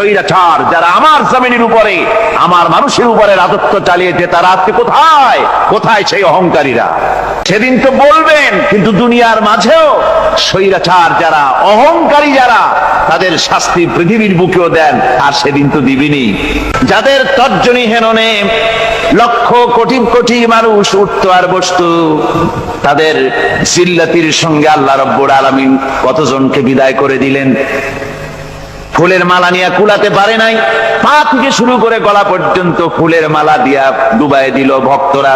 স্বৈরাচার যারা আমার জমিনের উপরে আমার মানুষের উপরে রাজত্ব চালিয়েছে তারা আজকে কোথায় কোথায় সেই অহংকারীরা? সেদিন তো বলবেন, কিন্তু দুনিয়ার মাঝেও স্বৈরাচার যারা অহংকারী যারা তাদের শাস্তি পৃথিবীর বুকেও দেন, আর সেদিন তো দিবিনি। যাদের তর্জনী হেননে লক্ষ কোটি কোটি মানুষ উঠতো আর বসতো, তাদের জিল্লাতির সঙ্গে আল্লাহ রাব্বুল আলামিন কতজনকে বিদায় করে দিলেন। ফুলের মালা নিয়ে কুলাতে পারে নাই, পা থেকে শুরু করে গলা পর্যন্ত ফুলের মালা দিয়া ডুবাই দিল ভক্তরা।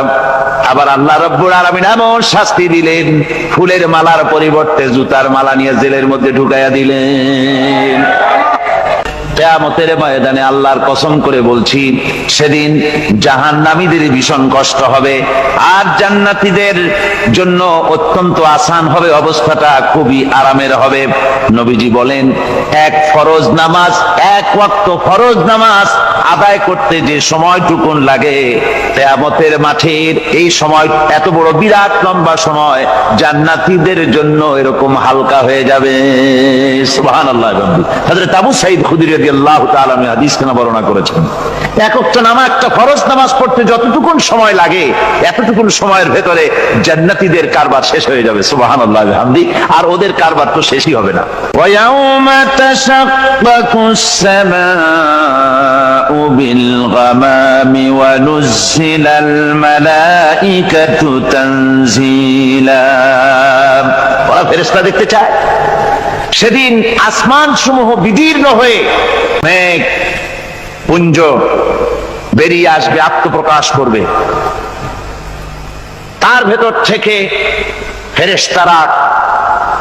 আবার আল্লাহ রাব্বুল আলামিন এমন শাস্তি দিলেন, ফুলের মালার পরিবর্তে জুতার মালা নিয়ে জেলের মধ্যে ঢুকাইয়া দিলেন। কিয়ামতের ময়দানে আল্লাহর কসম করে বলছি, সেদিন জাহান্নামীদের ভীষণ কষ্ট হবে, আর জান্নাতীদের জন্য অত্যন্ত আসান হবে, অবস্থাটা খুবই আরামের হবে। নবীজি বলেন, এক ফরজ নামাজ, এক ওয়াক্ত ফরজ নামাজ আদায় করতে যে সময়টুকুন লাগে, কিয়ামতের মাঠের এই সময় এত বড় বিরাট লম্বা সময় জান্নাতীদের জন্য এরকম হালকা হয়ে যাবে। সুবহানাল্লাহ। হযরত আবু সাঈদ খুদরী রাদিয়াল্লাহু তাআলা হাদিস কেন বর্ণনা করেছেন, এক ওয়াক্ত নামাজ, একটা ফরজ নামাজ পড়তে যতটুকুন সময় লাগে এতটুকুন সময়ের ভেতরে জান্নাতীদের কারবার শেষ হয়ে যাবে। সুবহানাল্লাহ বিহামদি। আর ওদের কারবার তো শেষই হবে না। ওয়া ইয়াউমা তাশাক্কাকুস সামাউ বিল গামামি ওয়া নুজ্জিলাল মালাইকাতু তানজিলা। ওরা ফেরেশতা দেখতে চায়। সেদিন আসমান সমূহ বিদীর্ণ হয়ে মেঘ পুঞ্জ বেরিয়ে আসবে, আত্মপ্রকাশ করবে। তার ভেতর থেকে ফেরেশতারা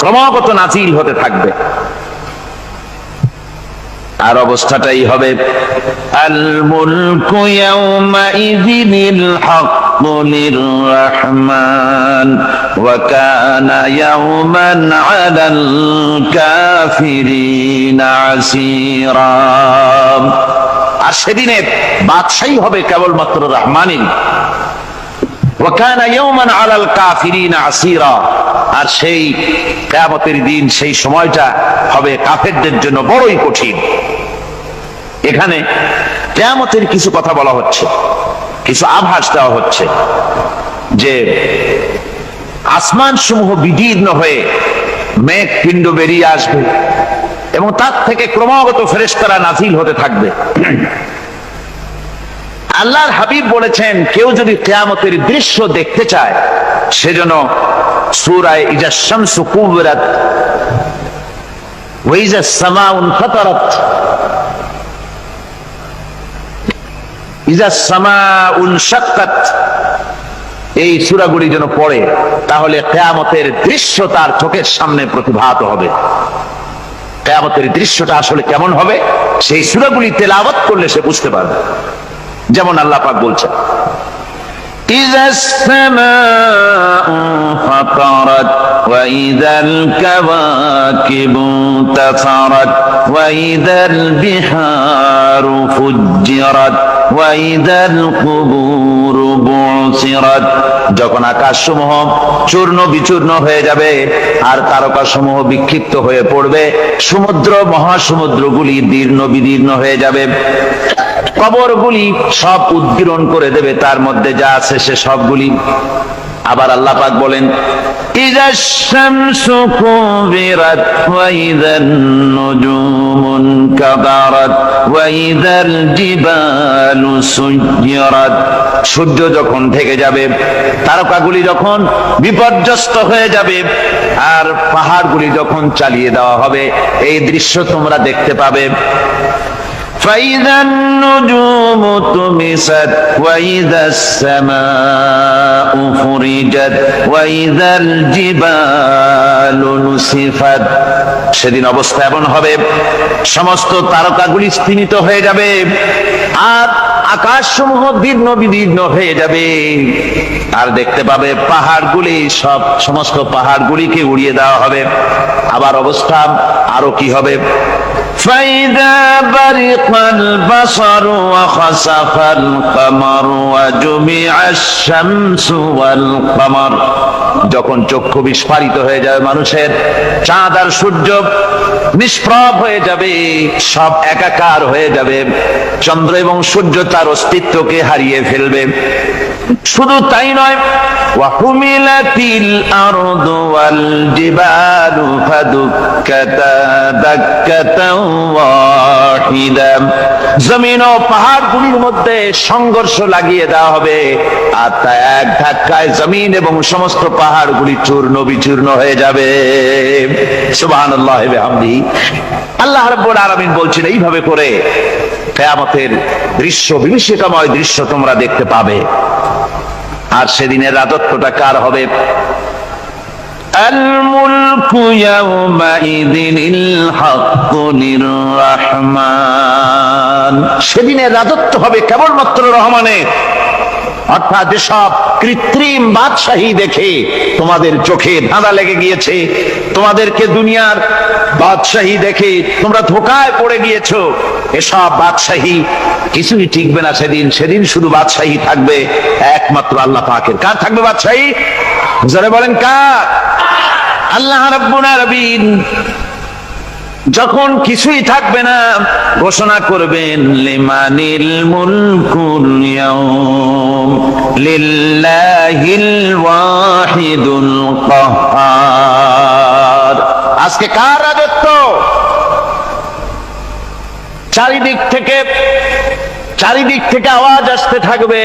ক্রমাগত নাজিল হতে থাকবে। আর অবস্থাটাই হবে, আল মুলকু ইয়াউমাইযিনিল হাক্কু লিররহমান ওয়া কানা ইয়াওমান আলাল কাফিরিনা আসীরা। আর সেদিনে বাদশাহী হবে কেবলমাত্র রহমানের। ওয়া কানা ইয়াওমান আলাল কাফিরিনা আসীরা। আর সেই কিয়ামতের দিন, সেই সময়টা হবে কাফেরদের জন্য বড়ই কঠিন। এখানে কিয়ামতের কিছু কথা বলা হচ্ছে, কিছু আভাস দেওয়া হচ্ছে যে আসমান সমূহ বিদীর্ণ হয়ে মেঘ পিণ্ড বেরিয়ে আসবে এবং তার থেকে ক্রমাগত ফেরেশতারা নাজিল হতে থাকবে। আল্লাহর হাবিব বলেছেন, কেউ যদি কিয়ামতের দৃশ্য দেখতে চায় সেজন্য সূরা ইজা শামসু কুবিরাত ওয়া ইজা সামাউ ফাতারাত, ইজা সামাউ শাক্কাত, এই সূরাগুলি যেন পড়ে, তাহলে কিয়ামতের দৃশ্য তার চোখের সামনে প্রতিভাত হবে। কিয়ামতের দৃশ্যটা আসলে কেমন হবে সেই সূরাগুলি তেলাওয়াত করলে সে বুঝতে পারবে। যেমন আল্লাহ পাক বলছেন, إذا السماء فطرت وإذا الكواكب انتثرت وإذا البحار فجرت وإذا القبور بعثرت। যখন আকাশসমূহ চূর্ণ বিচূর্ণ হয়ে যাবে আর তারকাসমূহ বিক্ষিপ্ত হয়ে পড়বে, সমুদ্র মহাসমুদ্রগুলি দীর্ণ বিদীর্ণ হয়ে যাবে, কবরগুলি সব উদ্গীরণ করে দেবে, তার মধ্যে যা আছে সে সবগুলি। আবার আল্লাহ পাক বলেন, ইযা শামসু কুবিরাত ওয়া ইযান নুজুমুন কাদারাত ওয়া ইযাল জিবালু সুয়্যিরাত। সূর্য যখন ঢেকে যাবে, তারকাগুলি যখন বিপর্যস্ত হয়ে যাবে, আর পাহাড়গুলি যখন চালিয়ে দেওয়া হবে, এই দৃশ্য তোমরা দেখতে পাবে। فإذا النجوم طمست وإذا السماء فرجت وإذا الجبال نسفت। সেদিন অবস্থা এমন হবে, সমস্ত তারকাগুলি স্তিমিত হয়ে যাবে আর আকাশসমূহ দীর্ণ বিদীর্ণ হয়ে যাবে। আর দেখতে পাবে পাহাড়গুলি, সমস্ত পাহাড়গুলিকে উড়িয়ে দেওয়া হবে। আবার অবস্থা আরো কি হবে, فإذا বারিকাল বাসারু ওয়া খাসাফাল কামারু ওয়া জুমিআশ শামসু ওয়াল কামার। যখন চক্ষু বিস্ফারিত হয়ে যাবে মানুষের, চাঁদ আর সূর্য নিষ্প্রভ হয়ে যাবে, সব একাকার হয়ে যাবে, চন্দ্র এবং সূর্য তার অস্তিত্বকে হারিয়ে ফেলবে। শুধু তাই নয়, ওয়াহুমিলাতিল আরদু ওয়াল জিবালু ফাদুক্কাতা দাক্কাতাও ওয়াহিদা। জমিন ও পাহাড়গুলির মধ্যে সংঘর্ষ লাগিয়ে দেওয়া হবে, আর তা এক ধাক্কায় জমিন এবং সমস্ত পাহাড়গুলি চূর্ণ বিচূর্ণ হয়ে যাবে। সুবহানাল্লাহ ওয়া বিহামদিহি। আল্লাহ রাব্বুল আলামিন বলছেন, এইভাবে করে কিয়ামতের দৃশ্য, বিভীষিকাময় দৃশ্য তোমরা দেখতে পাবে। আর সেদিনের রাজত্বটা কার হবে? আল মুলকু ইয়াউমাইযিনিল হাক্কু লির-রাহমান। সেদিনের রাজত্ব হবে কেবলমাত্র রহমানের। অর্থাৎ যেসব কৃত্রিম বাদশাহী দেখে তোমাদের চোখে ধাঁধা লেগে গিয়েছে, তোমাদেরকে দুনিয়ার বাদশাহী দেখে তোমরা ধোঁকায় পড়ে গিয়েছো, এসব বাদশাহী কিছুই টিকবে না সেদিন। সেদিন শুধু বাদশাহী থাকবে একমাত্র আল্লাহ পাকের। কার থাকবে বাদশাহী? যারা বলেন কার? আল্লাহ রাব্বুল আলামিন যখন কিছুই থাকবে না, ঘোষণা করবেন লিমানিল মুলকুল ইয়াউম লিল্লাহিল ওয়াহিদুল কাহ্হার। আজকে কার রাজত্ব? চারিদিক থেকে আওয়াজ আসতে থাকবে,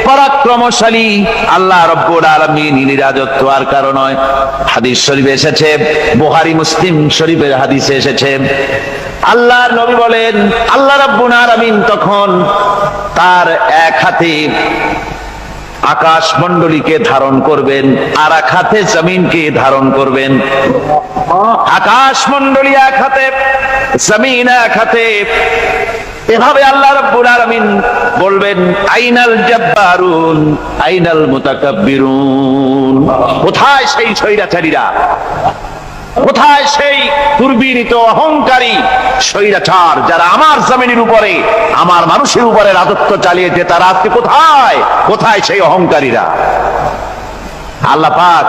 পরাক্রমশালী আল্লাহ রাব্বুল আলামিন রাজত্ব আর কারো নয়। হাদিস শরীফে এসেছে, বুখারী মুসলিম শরীফের হাদিসে এসেছে, আল্লাহর নবী বলেন আল্লাহ রাব্বুল আলামিন তখন তার এক হাতে আকাশ মণ্ডলীকে ধারণ করবেন, আর এক হাতে জমিনকে ধারণ করবেন। আকাশ মণ্ডলী এক হাতে, জমিন এক হাতে। এভাবে আল্লাহ রাব্বুল আলামিন বলবেন, আইনাল জাব্বারুন আইনাল মুতাকাব্বিরুন। কোথায় সেই স্বৈরাচারীরা? কোথায় সেই দুর্বিনীত অহংকারী স্বৈরাচার যারা আমার জমিনের উপরে, আমার মানুষের উপরে রাজত্ব চালিয়েছে? তারা আজকে কোথায়? কোথায় সেই অহংকারীরা? আল্লাহ পাক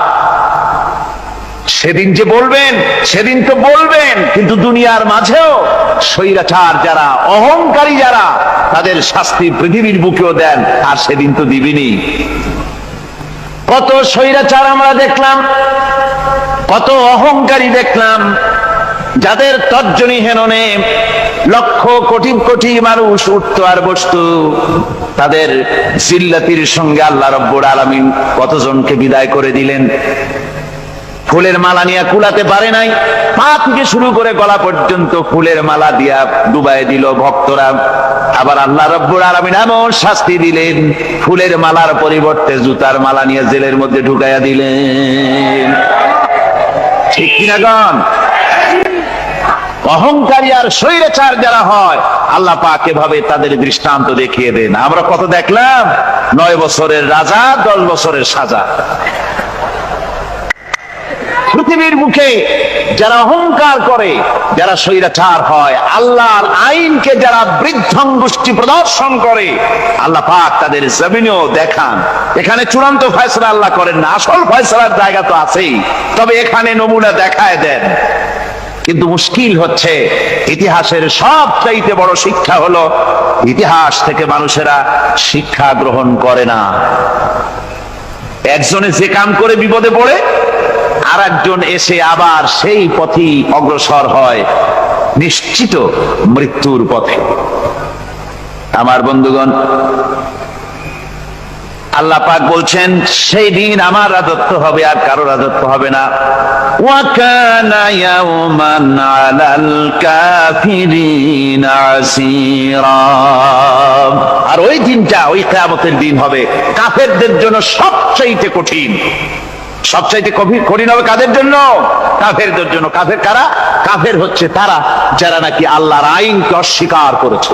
সেদিন যে বলবেন, সেদিন তো বলবেন, কিন্তু দুনিয়ার মাঝেও স্বৈরাচার যারা, অহংকারী যারা, তাদের শাস্তি পৃথিবীর বুকেও দেন, আর সেদিন তো দিবেনই। কত স্বৈরাচার আমরা দেখলাম, কত অহংকারী দেখলাম, যাদের তর্জনী হেননে লক্ষ কোটি কোটি মানুষ উঠতো আর বসতো। তাদের জিল্লাতির সঙ্গে আল্লাহ রাব্বুল আলামিন কতজনকে বিদায় করে দিলেন। ফুলের মালা নিয়ে কুলাতে পারে নাই, পা থেকে শুরু করে গলা পর্যন্ত ফুলের মালা দিয়া ডুবাই দিল ভক্তরা। আবার আল্লাহ রাব্বুল আলামিন এমন শাস্তি দিলেন, ফুলের মালার পরিবর্তে জুতার মালা নিয়ে জেলের মধ্যে ঢুকাইয়া দিলেন। ঠিক কিনা গণ? অহংকারী আর স্বৈরাচার যারা হয়, আল্লাহ পাক এভাবে তাদের দৃষ্টান্ত দেখিয়ে দেন। আমরা কত দেখলাম, 9 বছরের রাজা 10 বছরের সাজা। পৃথিবীর মুখে যারা অহংকার করে, যারা স্বৈরাচার হয়, আল্লাহর আইনকে যারা বৃদ্ধঙ্গুষ্টি প্রদর্শন করে, আল্লাহ পাক তাদের জমিনেও দেখান। এখানে চূড়ান্ত ফয়সালা আল্লাহ করেন না, আসল ফয়সালার জায়গা তো আছেই, তবে এখানে নমুনা দেখায় দেন। কিন্তু মুশকিল হচ্ছে, ইতিহাসের সবচাইতে বড় শিক্ষা হলো, ইতিহাস থেকে মানুষেরা শিক্ষা গ্রহণ করে না। একজনে যে কাম করে বিপদে পড়ে, আর একজন এসে আবার সেই পথেই অগ্রসর হয়, নিশ্চিত মৃত্যুর পথে। আমার বন্ধুগণ, আল্লাহ পাক বলছেন সেই দিন আমার রাজত্ব হবে, আর কারো রাজত্ব হবে না। ওয়া কানা ইয়াওমান আলাল কাফিরিনা আসীরা। আর ওই দিনটা, ওই কিয়ামতের দিন হবে কাফেরদের জন্য সবচেয়ে কঠিন। সবচাইতে কঠিন হবে কাদের জন্য? কাফেরদের জন্য। কাফের কারা? কাফের হচ্ছে তারা যারা নাকি আল্লাহর আইনকে অস্বীকার করেছে,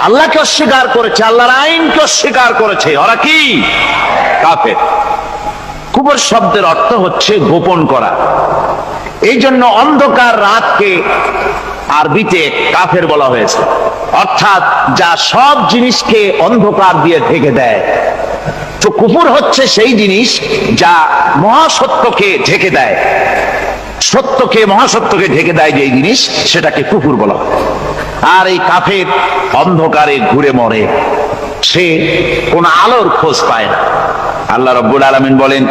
আল্লাহকে অস্বীকার করেছে, আল্লাহর আইনকে অস্বীকার করেছে। ওরা কি? কাফের। কুফর শব্দের অর্থ হচ্ছে গোপন করা। এই জন্য অন্ধকার রাতকে আরবিতে কাফের বলা হয়েছে, অর্থাৎ যা সব জিনিসকে অন্ধকার দিয়ে ঢেকে দেয়। তো কুফর হচ্ছে সেই জিনিস যা মহাসত্যকে ঢেকে দেয়, সত্যকে মহাসত্যকে ঢেকে দেয় যে জিনিস, সেটাকে কুফর বলা হয়। আর এই কাফের অন্ধকারে ঘুরে মরে, সে কোন আলোর খোঁজ পায় না। আল্লাহ রাব্বুল আলামিন বলেন,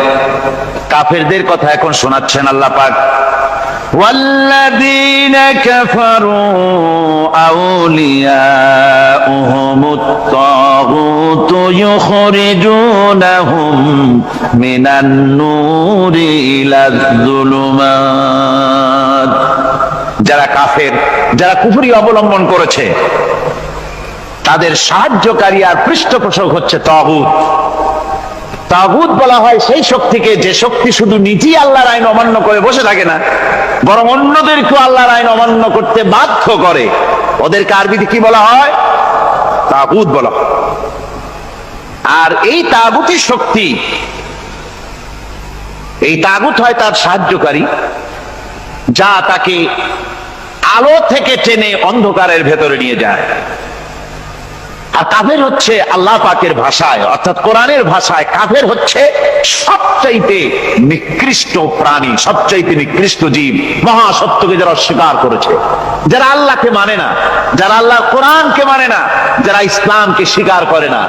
কাফেরদের কথা এখন শোনাচ্ছেন আল্লাহ পাক, والذين كفروا أولياؤهم الطاغوت يخرجونهم من النور إلى الظلمات। যারা কাফের, যারা কুফরি অবলম্বন করেছে, তাদের সাহায্যকারী আর পৃষ্ঠপোষক হচ্ছে তাগুত। তাগুত বলা হয় সেই শক্তিকে, যে শক্তি শুধু নিজেই আল্লাহর আইন অমান্য করে বসে থাকে না, বরং অন্যদেরকেও আল্লাহর আইন অমান্য করতে বাধ্য করে। ওদেরকে আরবিতে কি বলা হয়? তাগুত বলা হয়। আর এই তাগুতি শক্তি, এই তাগুত হয় তার সাহায্যকারী, যা তাকে আলো থেকে টেনে অন্ধকারের ভেতরে নিয়ে যায়। আর কাফের হচ্ছে আল্লাহ পাকের ভাষায়, অর্থাৎ কোরআনের ভাষায়, কাফের হচ্ছে সবচাইতে নিকৃষ্ট প্রাণী, সবচাইতে নিকৃষ্ট জীব। মহাসত্যকে যারা অস্বীকার করেছে, যারা আল্লাহকে মানে না, যারা আল্লাহর কোরআনকে মানে না, যারা ইসলামকে স্বীকার করে না,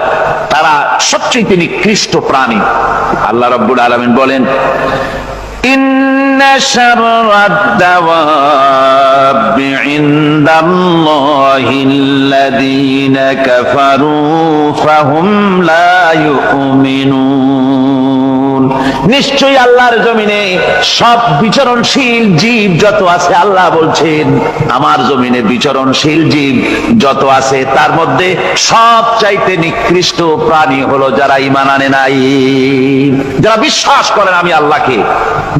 তারা সবচাইতে নিকৃষ্ট প্রাণী। আল্লাহ রাব্বুল আলামিন বলেন, ইন্না শাররাদ দাওয়াবি ইনদাল্লাহিল্লাযীনা কাফারু ফাহুম লা ইউমিনুন। নিশ্চয়ই আল্লাহর জমিনে সব বিচরণশীল জীব যত আছে, আল্লাহ বলছেন আমার জমিনে বিচরণশীল জীব যত আছে, তার মধ্যে সবচাইতে নিকৃষ্ট প্রাণী হলো যারা ঈমান আনে নাই, যারা বিশ্বাস করে না আমি আল্লাহকে,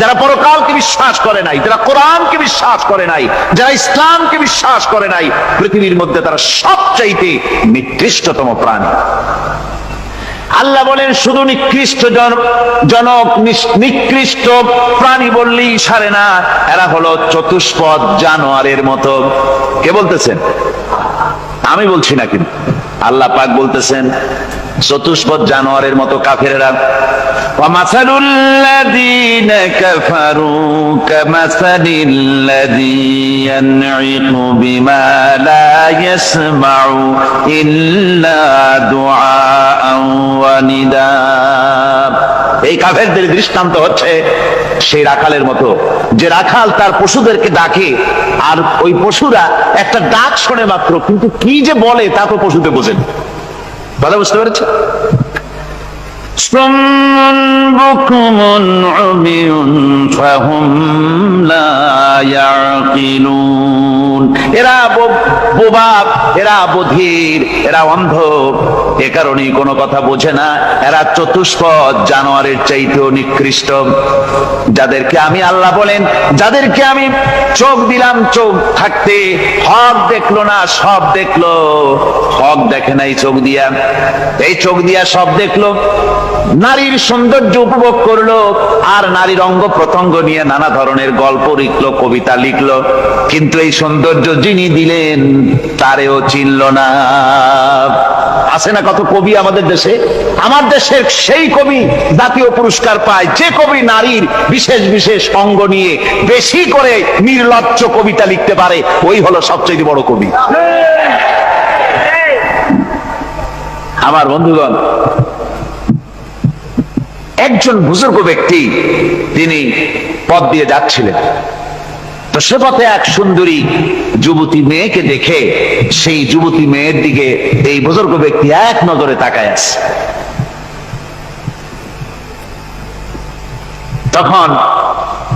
যারা পরকালকে বিশ্বাস করে নাই, যারা কোরআনকে বিশ্বাস করে নাই, যারা ইসলামকে বিশ্বাস করে নাই, পৃথিবীর মধ্যে তারা সবচাইতে নিকৃষ্টতম প্রাণী। আল্লাহ বলেন শুধু নিকৃষ্ট জনক, নিকৃষ্ট প্রাণী বললেই সারে না, এরা হলো চতুষ্পদ জানোয়ারের মতো। কে বলতেছেন? আমি বলছি না, কিন্তু আল্লাহ পাক বলতেছেন চতুষ্পদ জানোয়ারের মতো কাফেরেরা। وَمَثَلُ الَّذِينَ كَفَرُوا كَمَثَلِ الَّذِي يَنْعِقُ بِمَا لَا يَسْمَعُ إِلَّا دُعَاءً وَنِدَاءً। এই কাফেরদের দৃষ্টান্ত হচ্ছে সেই রাখালের মতো, যে রাখাল তার পশুদেরকে ডাকে, আর ওই পশুরা একটা ডাক শোনে মাত্র, কিন্তু কি যে বলে তা তো পশুতে বোঝেন। ভালো বুঝতে পেরেছে? সুম্মুন বুকুমুন উমিয়ুন ফাহুম লা ইয়াকিলুন। এরা বোবা, এরা বধির, এরা অন্ধ, এ কারণেই কোনো কথা বোঝে না। এরা চতুষ্পদ জানোয়ারের চাইতেও নিকৃষ্ট। যাদেরকে আমি আল্লাহ বলেন, যাদেরকে আমি চোখ দিলাম, চোখ থাকতে হক দেখলো না, সব দেখলো। হক দেখে নাই চোখ দিয়া, এই চোখ দিয়া সব দেখলো। নারীর সৌন্দর্য উপভোগ করলো, আর নারীর অঙ্গ প্রত্যঙ্গ নিয়ে নানা ধরনের গল্প লিখলো, কবিতা লিখলো, কিন্তু এই সৌন্দর্য যিনি দিলেন তারেও চিনল না। আছে না কত কবি আমাদের দেশে? আমার দেশের সেই কবি জাতীয় পুরস্কার পায় যে কবি নারীর বিশেষ বিশেষ অঙ্গ নিয়ে বেশি করে নির্লজ্জ কবিতা লিখতে পারে, ওই হলো সবচেয়ে বড় কবি। আমার বন্ধুগণ, একজন বুজুর্গ ব্যক্তি, তিনি পথ দিয়ে যাচ্ছিলেন, তো সে পথে এক সুন্দরী যুবতী মেয়েকে দেখে সেই যুবতী মেয়ের দিকে এই বুজুর্গ ব্যক্তি এক নজরে তাকায় আছে। তখন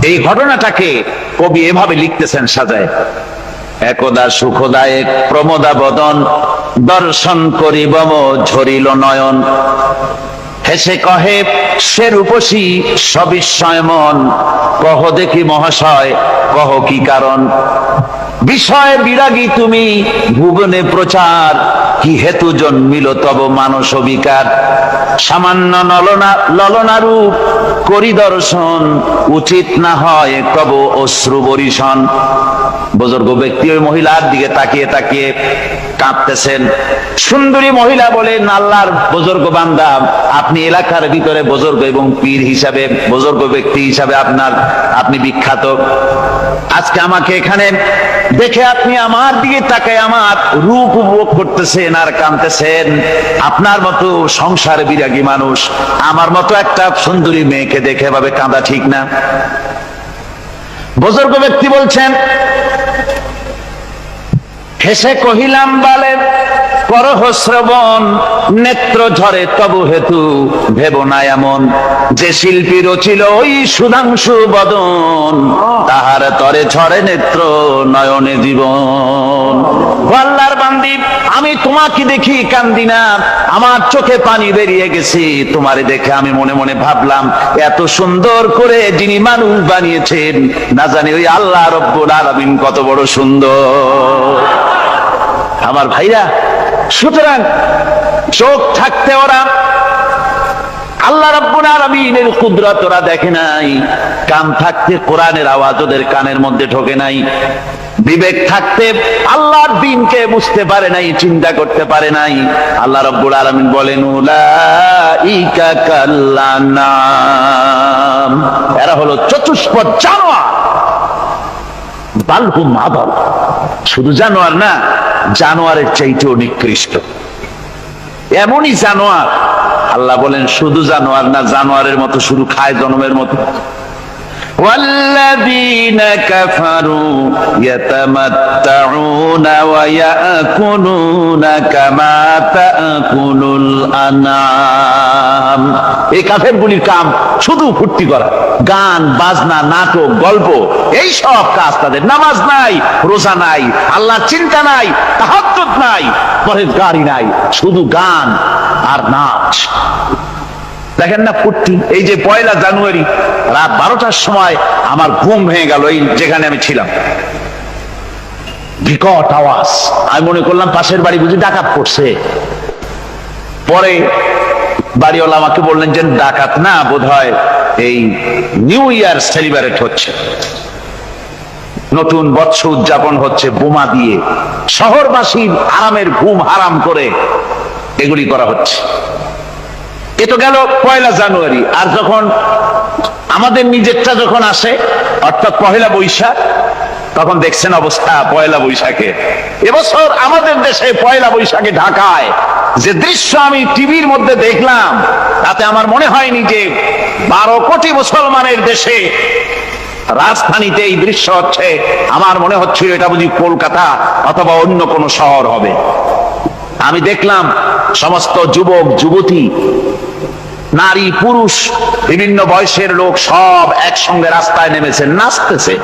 এই ঘটনাটাকে কবি এভাবে লিখতেছেন সাজায়, একদা সুখদায়ক প্রমোদা বদন দর্শন করিব ঝরিল নয়ন। হেসে কহে সে রূপসী সবিস্ময় মন, কহ দেখি মহাশয় কহ কি কারণ, বিষয় বিরাগী তুমি ভুবনে প্রচার, কি হেতু জন্মিল তব মানস বিকার, সামান্য ললনা রূপ করি দর্শন, উচিত না হয় কব অশ্রু বরিশন। বুজুর্গ ব্যক্তি ওই মহিলার দিকে তাকিয়ে তাকিয়ে কাঁদতেছেন। সুন্দরী মহিলা বলেন, আল্লাহর বুজুর্গ বান্দা, আপনি এলাকার ভিতরে বুজুর্গ এবং পীর হিসাবে, বুজুর্গ ব্যক্তি হিসাবে আপনি বিখ্যাত। আজকে আমাকে এখানে দেখে আপনি আমার দিকে তাকায় আমার রূপ উপভোগ করতেছেন আর কাঁদতেছেন। আপনার মতো সংসার বিরাগী মানুষ আমার মতো একটা সুন্দরী মেয়েকে দেখে ভাবে কাঁদা ঠিক না। বুজুর্গ ব্যক্তি বলছেন, হেসে কহিলাম বালে করহ শ্রবণ, নেত্র ঝরে তবু হেতু ভেব না এমন, যে শিল্পী রচিল ওই সুধাংশু বদন, তাহার তরে ঝরে নেত্র নয়নে জীবন। আল্লাহর বান্দি, আমি তোমাকে দেখি কান্দি না, আমার চোখে পানি বেরিয়ে গেছে। তোমারে দেখে আমি মনে মনে ভাবলাম, এত সুন্দর করে যিনি মানুষ বানিয়েছেন, না জানি ওই আল্লাহ রব্বুল আলামিন কত বড় সুন্দর। আমার ভাইরা, সুতরাং চোখ থাকতে ওরা আল্লাহ রাব্বুল আলামিনের কুদরত ওরা দেখে নাই, কান থাকতে কোরআনের আওয়াজ ওদের কানের মধ্যে ঢোকে নাই, বিবেক থাকতে আল্লাহর দ্বীনকে বুঝতে পারে নাই, চিন্তা করতে পারে নাই। আল্লাহ রাব্বুল আলামিন বলেন, উলাইকা কাল্লানাম, এরা হলো চতুষ্পদ জানোয়ার, বালহুম আদাল, শুধু জানোয়ার না, জানোয়ারের চাইতেও নিকৃষ্ট। এমনই জানোয়ার, আল্লাহ বলেন শুধু জানোয়ার না, জানোয়ারের মতো শুধু খায় জনমের মতো। والذين كفروا يتمتعون ويأكلون كما تأكل الأنعام। এই কাফেরগুলির কাম শুধু ফুর্তি করা, গান বাজনা, নাটক, গল্প, এই সব কাজ তাদের। নামাজ নাই, রোজা নাই, আল্লাহর চিন্তা নাই, তাহাজ্জুদ নাই, পরহেজগারি নাই, শুধু গান আর নাচ। দেখেন না ফুর্তি। এই যে 1 জানুয়ারি রাত 12টার সময় আমার ঘুম ভেঙে গেল, এই যেখানে আমি ছিলাম, বিকট আওয়াজ। আমি মনে করলাম পাশের বাড়ি বুঝি ডাকাত পড়ছে। পরে বাড়িওয়ালা আমাকে বললেন যে ডাকাত না, বোধহয় এই নিউ ইয়ার সেলিব্রেট হচ্ছে, নতুন বৎসর উদযাপন হচ্ছে বোমা দিয়ে, শহরবাসীর আরামের ঘুম হারাম করে এগুলি করা হচ্ছে। এ তো গেল 1 জানুয়ারি। আর যখন আমাদের নিজেরটা যখন আসে, অর্থাৎ 1 বৈশাখ, তখন দেখছেন অবস্থা 1 বৈশাখে। এবছর আমাদের দেশে 1 বৈশাখে ঢাকায় যে দৃশ্য আমি টিভির মধ্যে দেখলাম, তাতে আমার মনে হয়নি যে 12 কোটি মুসলমানের দেশে রাজধানীতে এই দৃশ্য হচ্ছে। আমার মনে হচ্ছিল এটা বুঝি কলকাতা অথবা অন্য কোনো শহর হবে। আমি দেখলাম সমস্ত যুবক যুবতী, নারী পুরুষ, বিভিন্ন বয়সের লোক সব একসঙ্গে রাস্তায় নেমেছে, নাচতেছে।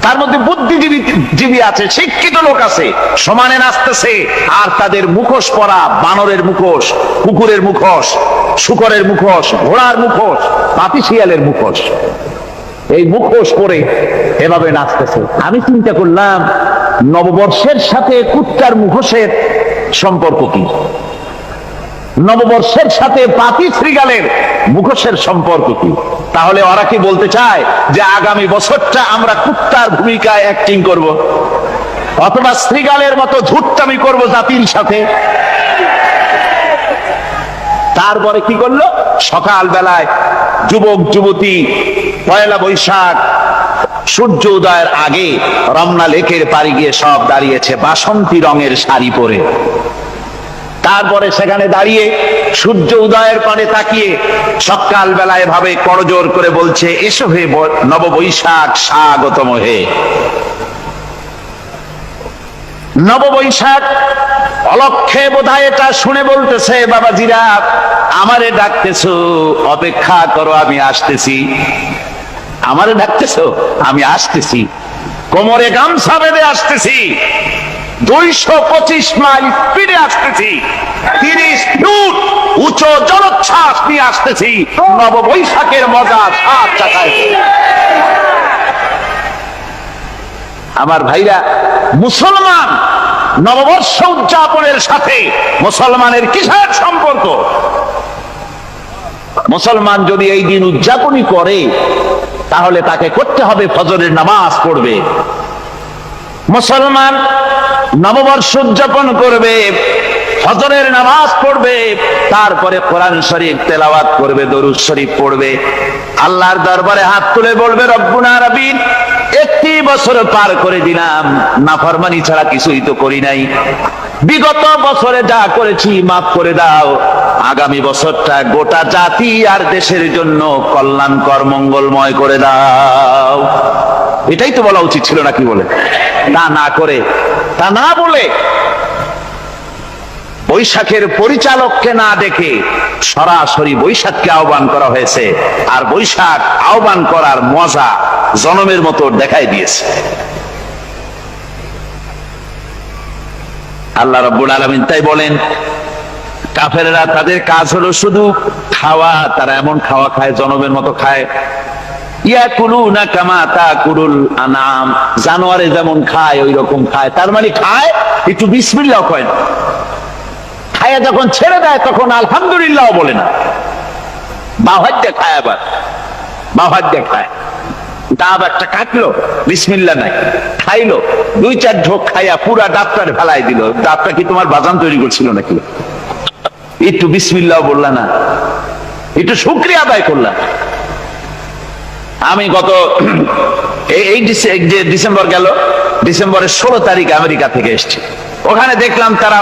তার মধ্যে বুদ্ধিজীবী আছে, শিক্ষিত লোক আছে, সমানে নাচতেছে। আর তাদের মুখোশ পরা, বানরের মুখোশ, কুকুরের মুখোশ, শূকরের মুখোশ, ঘোড়ার মুখোশ, পাপী শিয়ালের মুখোশ, এই মুখোশ পরে এভাবে নাচতেছে। আমি চিন্তা করলাম, নববর্ষের সাথে কুত্তার মুখোশের সম্পর্ক কি? নববর্ষের সাথে পাপী শৃগালের মুখোশের সম্পর্ক কি? তাহলে ওরা কি বলতে চায় যে আগামী বছরটা আমরা কুত্তার ভূমিকায় অ্যাক্টিং করব, অথবা শৃগালের মতো ধূর্তামি করব জাতির সাথে? তারপরে কি করলো? সকাল বেলায় যুবক যুবতী 1 বৈশাখ সূর্য উদয়ের আগে রমনা লেকের পাড়ে গিয়ে সব দাঁড়িয়েছে বাসন্তী রঙের শাড়ি পরে। তারপরে সেখানে দাঁড়িয়ে সূর্য উদয়ের পানে তাকিয়ে সকাল বেলায় ভাবে করজোর করে বলছে, এসো হে নববৈশাখ স্বাগতম হে। নববৈশাখ অলক্ষে বোধহয় এটা শুনে বলতেছে, বাবাজিরা আমারে ডাকতেছো, অপেক্ষা করো, আমি আসতেছি। আমারে ডাকতেছো, আমি আসতেছি, কোমরে গামছা বেঁধে আসতেছি। 225 মাইল স্পিডে আসতেছি, 30 ফুট উঁচু জলোচ্ছ্বাস নিয়ে আসতেছি, নববৈশাখের মজা সাত চাকায়। আমার ভাইরা, মুসলমান নববর্ষ উদযাপনের সাথে মুসলমানের কিসের সম্পর্ক? মুসলমান যদি এই দিন উদযাপনই করে তাহলে তাকে করতে হবে ফজরের নামাজ পড়বে। মুসলমান নববর্ষ উদযাপন করবে, ফজরের নামাজ পড়বে, তারপরে কোরআন শরীফ তেলাওয়াত করবে, দরুদ শরীফ পড়বে, আল্লাহর দরবারে হাত তুলে বলবে, রব্বুনা রাব্বিন, একটি বছর পার করে দিলাম, নাফরমানি ছাড়া কিছুই তো করি নাই, বিগত বছরে যা করেছি মাফ করে দাও, আগামী বছরটা গোটা জাতি আর দেশের জন্য কল্যাণকর মঙ্গলময় করে দাও। এটাই তো বলা উচিত ছিল নাকি বলে? তা না করে, তা না বলে, বৈশাখের পরিচালককে না ডেকে সরাসরি বৈশাখকে আহ্বান করা হয়েছে। আর বৈশাখ আহ্বান করার মজা জনমের মতো দেখাই দিয়েছে। আল্লাহ রাব্বুল আলামিন তাই বলেন, কাফেররা তাদের কাজ হলো শুধু খাওয়া, তারা এমন খাওয়া খায় জনমের মতো খায়। ইয়াকুলুনা কামা তাকুলুল আনাম, জানোয়ারে যেমন খায় ওই রকম খায়। তার মানে খায়, একটু বিসমিল্লাহ কয় না, খায়া যখন ছেড়ে দেয় তখন আলহামদুলিল্লাহ বলে না, বাহাত দিয়ে খায়, আবার বাহাত দিয়ে খায়। ডাব একটা কাটলো, বিসমিল্লাহ নাই, খাইলো, 2-4 ঢোক খাইয়া পুরা ডাবটারে ফেলাই দিল। ডাবটা কি তোমার বাজান তৈরি করছিল নাকি? একটু বিসমিল্লাহ বললা না, একটু শুকরিয়া আদায় করলা। আমি গত এই যে ডিসেম্বর গেল, ডিসেম্বরের 16 তারিখ আমেরিকা থেকে এসেছি। ওখানে দেখলাম তারা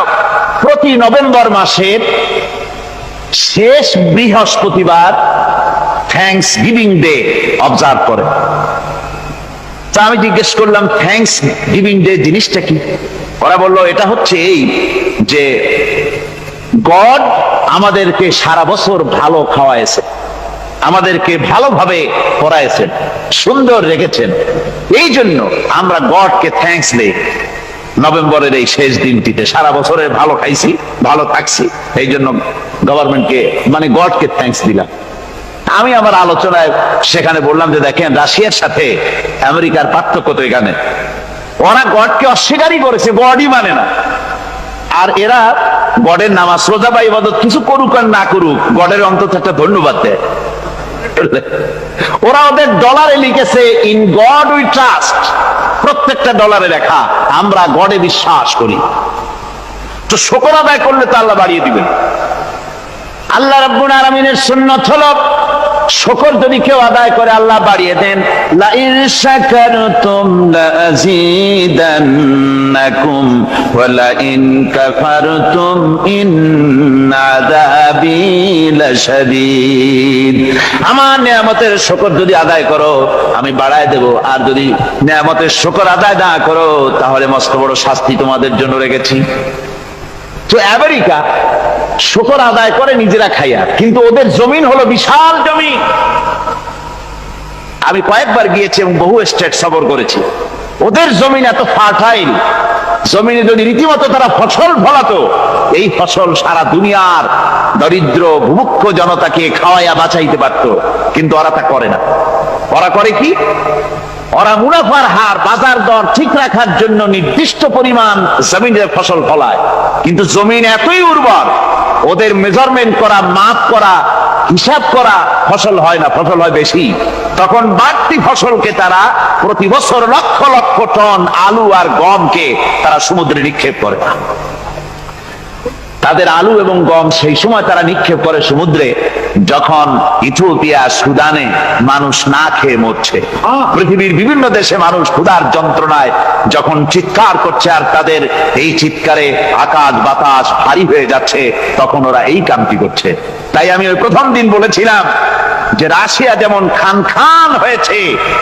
প্রতি নভেম্বর মাসের শেষ বৃহস্পতিবার থ্যাঙ্কস গিভিং ডে অবজার্ভ করে। তা আমি জিজ্ঞেস করলাম, থ্যাঙ্কস গিভিং ডে জিনিসটা কি? ওরা বললো, এটা হচ্ছে এই যে গড আমাদেরকে সারা বছর ভালো খাওয়াইছে, আমাদেরকে ভালোভাবে পড়াইছেন, সুন্দর রেখেছেন, এই জন্য আমরা গডকে থ্যাঙ্কস দেই নভেম্বরের এই শেষ দিনটিতে। সারা বছরে ভালো খাইছি, ভালো থাকছি, এই জন্য গভর্নমেন্টকে মানে গডকে থ্যাঙ্কস দিলাম। আমি আমার আলোচনায় সেখানে বললাম যে দেখেন, রাশিয়ার সাথে আমেরিকার পার্থক্য তো এখানে, ওরা গডকে অস্বীকারই করেছে, গডই মানে না। আর এরা গডের নামাজ রোজা বা ইবাদত কিছু করুক আর না করুক, গডের অন্তত একটা ধন্যবাদ দেয়। ওরা ওদের ডলারে লিখেছে, ইন গড উই ট্রাস্ট, প্রত্যেকটা ডলারে লেখা আমরা গডে বিশ্বাস করি। তো শুকর আদায় করলে তো আল্লাহ বাড়িয়ে দিবেন। আল্লাহ রাব্বুল আলামিনের সুন্নাত হলো, শুকর যদি কেউ আদায় করে আল্লাহ বাড়িয়ে দেন। লা ইন শাকারতুম লাযীদান্নাকুম ওয়া লা ইন কাফারতুম ইন্না আযাবী লাশাদীদ। আমার নিয়ামতের শুকর যদি আদায় করো আমি বাড়ায় দেব, আর যদি নিয়ামতের শুকর আদায় না করো তাহলে মস্ত বড় শাস্তি তোমাদের জন্য রেখেছি। তো আমেরিকা শুকর আদায় করে নিজেরা খাইয়া, কিন্তু ওদের জমিন হলো বিশাল জমিন। আমি কয়েকবার গিয়েছি এবং বহু স্টেট সফর করেছি। ওদের জমিন এত ফার্টাইল, জমিনে যদি রীতিমতো তারা ফসল ফলাতো, এই ফসল সারা দুনিয়ার দরিদ্র ভূমুক্ষ জনতাকে খাওয়াইয়া বাঁচাইতে পারত। কিন্তু ওরা তা করে না। ওরা করে কি? ওরা মুনাফার হার, বাজার দর ঠিক রাখার জন্য নির্দিষ্ট পরিমাণ জমিনে ফসল ফলায়, কিন্তু জমিন এতই উর্বর, ওদের মেজারমেন্ট করা, মাপ করা, হিসাব করা ফসল হয় না, ফসল হয় বেশি। তখন বাড়তি ফসলকে তারা প্রতি বছর লক্ষ লক্ষ টন আলু আর গমকে তারা সমুদ্রে নিক্ষেপ করে। তাদের আলু এবং গম সেই সময় তারা নিক্ষেপ করে সমুদ্রে, যখন ইথিওপিয়া, সুদানে মানুষ না খেয়ে মরছে। পৃথিবীর বিভিন্ন দেশে মানুষ ক্ষুধার যন্ত্রণায় যখন চিৎকার করছে, আর তাদের এই চিৎকারে আকাশ বাতাস ভারী হয়ে যাচ্ছে, তখন ওরা এই কামটি করছে। তাই আমি ওই প্রথম দিন বলেছিলাম যে রাশিয়া যেমন খান খান হয়েছে,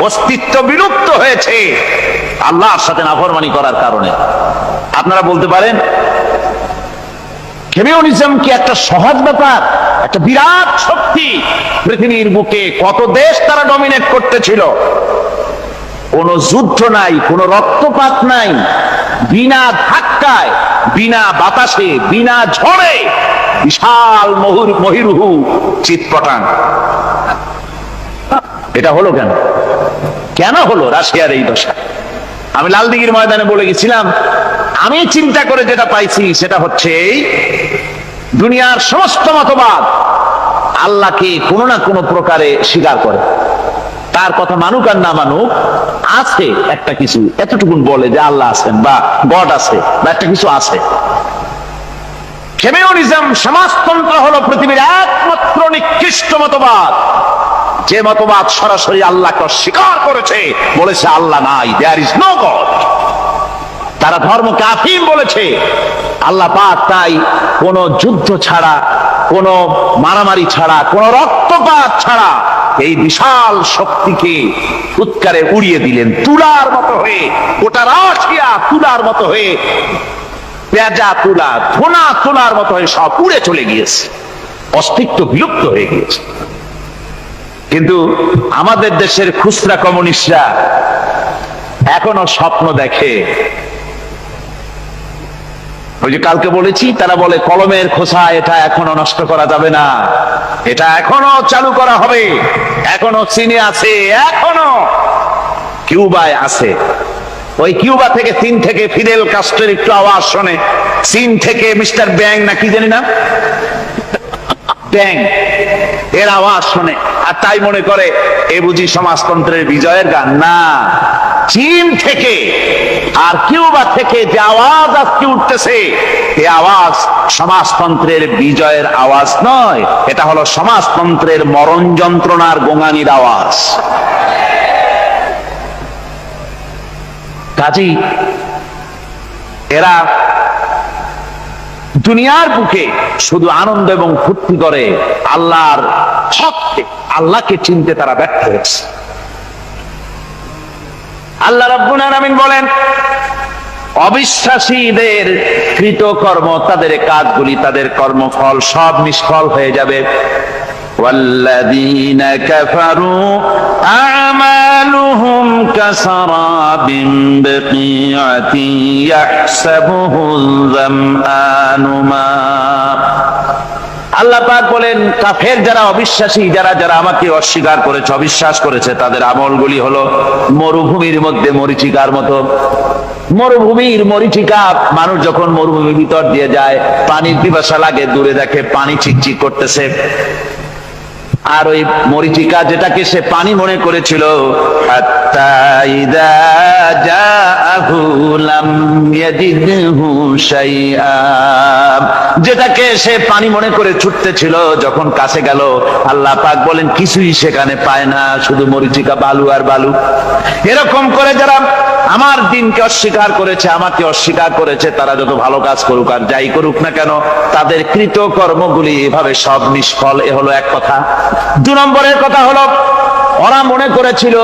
অস্তিত্ব বিলুপ্ত হয়েছে আল্লাহর সাথে নাফরমানি করার কারণে। আপনারা বলতে পারেন কমিউনিজম কি একটা সহজ ব্যাপার? একটা বিরাট শক্তি, পৃথিবীর বুকে কত দেশ তারা ডমিনেট করতেছিল, কোন যুদ্ধ নাই, কোন রক্তপাত নাই, বিনা ধাক্কায়, বিনা বাতাসে, বিনা ঝড়ে বিশাল মহিরুহু চিৎপটাং। এটা হলো কেন? কেন হলো রাশিয়ার এই দশা? আমি লালদিঘির ময়দানে বলে গেছিলাম, আমি চিন্তা করে যেটা পাইছি সেটা হচ্ছে দুনিয়ার সমস্ত মতবাদ আল্লাহকে কোনো না কোনো প্রকারে স্বীকার করে। তার কথা মানুক আর না মানুক, আছে একটা কিছু এতটুকুন বলে যে আল্লাহ আছেন বা গড আছে বা একটা কিছু আছে। কমিউনিজম, সমাজতন্ত্র হলো পৃথিবীর একমাত্র নিকৃষ্ট মতবাদ, যে মতবাদ সরাসরি আল্লাহকে অস্বীকার করেছে, বলেছে আল্লাহ নাই, দেয়ার ইজ নো গড। তারা ধর্মকে আফিম বলেছে। আল্লাহ পাক তাই কোন যুদ্ধ ছাড়া, কোন মারামারি ছাড়া, কোন রক্তপাত ছাড়া এই বিশাল শক্তিকে উৎকারে উড়িয়ে দিলেন, তুলার মতো হয়ে, গোটা রাশিয়া তুলার মতো হয়ে, পেঁজা তুলা, ধোনা তুলার মতো হয়ে সব উড়ে চলে গিয়েছে, অস্তিত্ব বিলুপ্ত হয়ে গিয়েছে। কিন্তু আমাদের দেশের খুচরা কমিউনিস্টরা এখনো স্বপ্ন দেখে। ওই যে কালকে বলেছি, তারা বলে কলমের খোসা এটা এখনো নষ্ট করা যাবে না, এটা এখনো চালু করা হবে, এখনো চীনে আছে, এখনো কিউবায় আছে। ওই কিউবা থেকে, চীন থেকে ফিদেল কাস্ট্রোর একটু আওয়াজ শোনে, চীন থেকে মিস্টার ব্যাং না কি জানি না, ব্যাং, এর আওয়াজ শোনে আর তাই মনে করে এ বুঝি সমাজতন্ত্রের বিজয়ের গান। না, চীন থেকে আর কিউবা থেকে যে আওয়াজ আজকে উঠতেছে, এই আওয়াজ সমাজতন্ত্রের বিজয়ের আওয়াজ নয়, এটা হলো সমাজতন্ত্রের মরণ যন্ত্রণার গোঙানির আওয়াজ। কাজেই এরা দুনিয়ার বুকে শুধু আনন্দ এবং ফুর্তি করে, আল্লাহর হককে, আল্লাহকে চিনতে তারা ব্যর্থ হয়েছে। আল্লাহ রাব্বুল আলামিন বলেন, অবিশ্বাসীদের কৃতকর্ম, তাদের কাজগুলি, তাদের কর্মফল সব নিষ্ফল হয়ে যাবে। والذين كفروا أعمالهم كسراب بقيعة يحسبه الظمآن ماء। আল্লাহ পাক বলেন, কাফের যারা, অবিশ্বাসী যারা, যারা আমাকে অস্বীকার করেছে, অবিশ্বাস করেছে, তাদের আমলগুলি হলো মরুভূমির মধ্যে মরীচিকার মতো। মরুভূমির মরীচিকা, মানুষ যখন মরুভূমির ভিতর দিয়ে যায়, পানির পিপাসা লাগে, দূরে দেখে পানি চিকচিক করতেছে, আর ওই মরীচিকা যেটাকে সে পানি মনে করেছিল, হাত্তা ইযা জাআহু লাম ইয়াজিদহু শাইআ, যেটাকে সে পানি মনে করে ছুটতেছিল, যখন কাছে গেল, আল্লাহ পাক বলেন কিছুই সেখানে পায় না, শুধু মরীচিকা, বালু আর বালু। এরকম করে যারা আমার দিনকে অস্বীকার করেছে, আমাকে অস্বীকার করেছে, তারা যত ভালো কাজ করুক আর যাই করুক না কেন, তাদের কৃত কর্মগুলি এভাবে সব নিষ্ফল। এ হলো এক কথা। 2 নম্বরের কথা হলো, ওরা মনে করেছিল